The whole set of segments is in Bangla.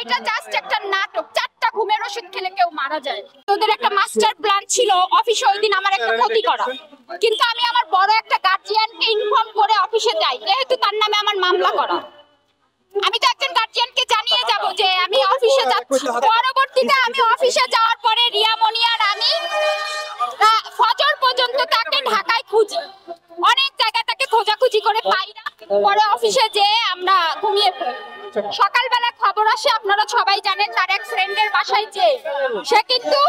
এটা জাস্ট একটা নাটক। 4টা ঘুমের ওষুধ খেলে কেউ মারা যায়। ওদের একটা মাস্টার প্ল্যান ছিল অফিসে ওই দিন আমার একটা ক্ষতি করা, কিন্তু আমি আমার বড় একটা গার্জিয়ানকে ইনফর্ম করে অফিসে যাই, যেহেতু তার নামে আমার মামলা করা। আমি তো একজন গার্জিয়ানকে জানিয়ে যাব যে আমি অফিসে যাচ্ছি। পরবর্তীতে আমি অফিসে যাওয়ার পরে রিয়ামণি আর আমি ফজর পর্যন্ত তাকে ঢাকায় খুঁজি, অনেক জায়গা তাকে খোঁজাখুঁজি করে পাই না। পরে অফিসে যেয়ে আমরা ঘুমিয়ে পড়ি। সকালবেলা খবর আসে, আপনারা সবাই জানেন, তার এক ফ্রেন্ডের বাসায় যে সে কিন্তু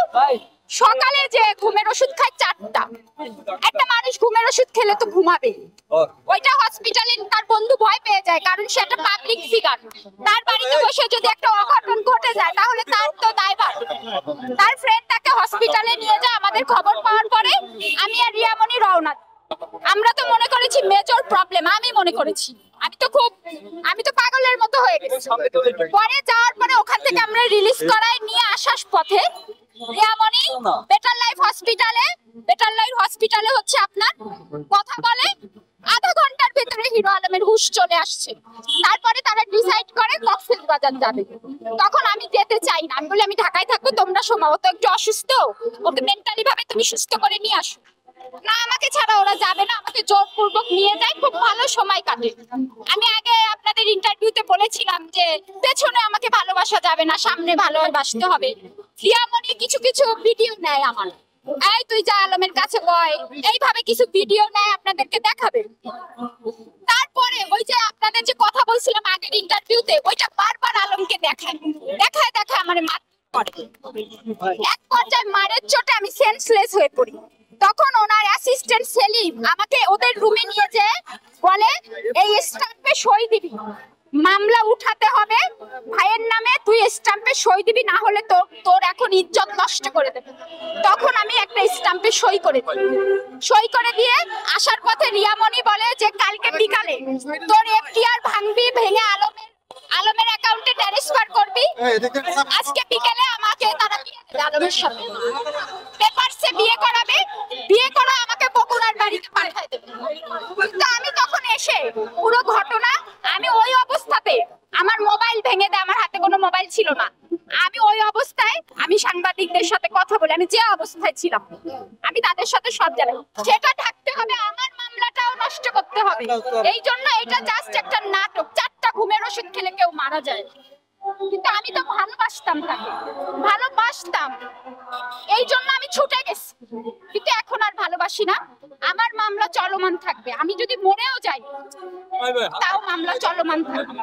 সকালে যে ঘুমের ওষুধ খায় 4টা। একটা মানুষ ঘুমের ওষুধ খেলে তো ঘুমাবে, ওইটা হসপিটালে তার বন্ধু ভয় পেয়ে যায়, কারণ সে একটা পাবলিক ফিগার। তার বাড়িতে বসে যদি একটা অঘটন ঘটে যায় তাহলে তার তো দায়ভার। তার ফ্রেন্ড তাকে হসপিটালে নিয়ে যায়। আমাদের খবর পাওয়ার পরে আমি আর রিয়ামণি রওনা। আমরা তো মনে করেছি মেজর প্রবলেম, আমি মনে করেছি আমি তো পাগলের মতো হয়ে গেছি। পরে যাওয়ার পরে ওখান থেকে আমরা রিলিজ করায় নিয়ে আসার পথে রিয়ামণি বেটার লাইফ হসপিটালে হচ্ছে আপনার কথা বলে। আধা ঘন্টার ভেতরে হিরো আলমের হুঁশ চলে আসছে। তারপরে তারা ডিসাইড করে কক্সবাজার যাবে। তখন আমি যেতে চাই না, আমি বলি আমি ঢাকায় থাকবো, তোমরা শোনাও, তো একটু অসুস্থ, ওকে মেন্টালি ভাবে তুমি সুস্থ করে নিয়ে আসো। না, আমাকে ছাড়া ওরা যাবে না, আমাকে জোরপূর্বক নিয়ে যায়। খুব ভালো সময় কাটে। আমি আগে আপনাদের ইন্টারভিউতে বলেছিলাম যে পেছনে আমাকে ভালোবাসা যাবে না, সামনে ভালোবাসতে হবে। রিয়ামণি কিছু কিছু ভিডিও নেয় আমার, এই তুই যা আলমের কাছে বয়, এইভাবে কিছু ভিডিও নেয়, আপনাদেরকে দেখাবে। তারপরে ওই যে আপনাদের যে কথা বলছিলাম আগের ইন্টারভিউতে, ওইটা বারবার আলমকে দেখায় আমার মার করে। এক পর্যায়ে মারের চোটে আমি সেন্সলেস হয়ে পড়ি। তখন ওনার অ্যাসিস্ট্যান্ট সেলিম আমাকে ওদের রুমে নিয়ে যেয়ে বলে, এই স্ট্যাম্পে সই দিবি, মামলা উঠাতে হবে ভাইয়ের নামে, তুই স্ট্যাম্পে সই দিবি, না হলে তোর এখন ইজ্জত নষ্ট করে দেবে। তখন আমি একটা স্ট্যাম্পে সই করে দিয়ে আসার পথে রিয়ামণি বলে যে কালকে বিকালে তোর এফডিআর ভাঙবি, ভেঙে আলমের অ্যাকাউন্টে ট্রান্সফার করবি। আজকে বিকেলে আমাকে তারা বিয়ে দেবে আলমের সাথে, পেপারসে বিয়ে করাবে, বিয়ে করে আমাকে বকুড়ার বাড়িতে পাঠিয়ে দেবে। তো আমি তখন এসে পুরো ঘটনা, আমি ওই অবস্থাতে আমার মোবাইল ভেঙে দেয়, আমার হাতে কোনো মোবাইল ছিল না। আমি ওই অবস্থায় আমি সাংবাদিকদের সাথে কথা বলে, আমি যে অবস্থায় ছিলাম আমি তাদের সাথে সব জানাই, সেটা ঢাকতে হবে, আমার মামলাটাও নষ্ট করতে হবে। এই জন্য এটা জাস্ট একটা নাটক। 4টা ঘুমের ওষুধ খেলে কেউ মারা যায়, কিন্তু আমি তো ভালোবাসতাম, এই জন্য আমি ছুটে গেছি। কিন্তু এখন আর ভালোবাসি না, আমার মামলা চলমান থাকবে। আমি যদি মরেও যাই তাও মামলা চলমান থাকবে।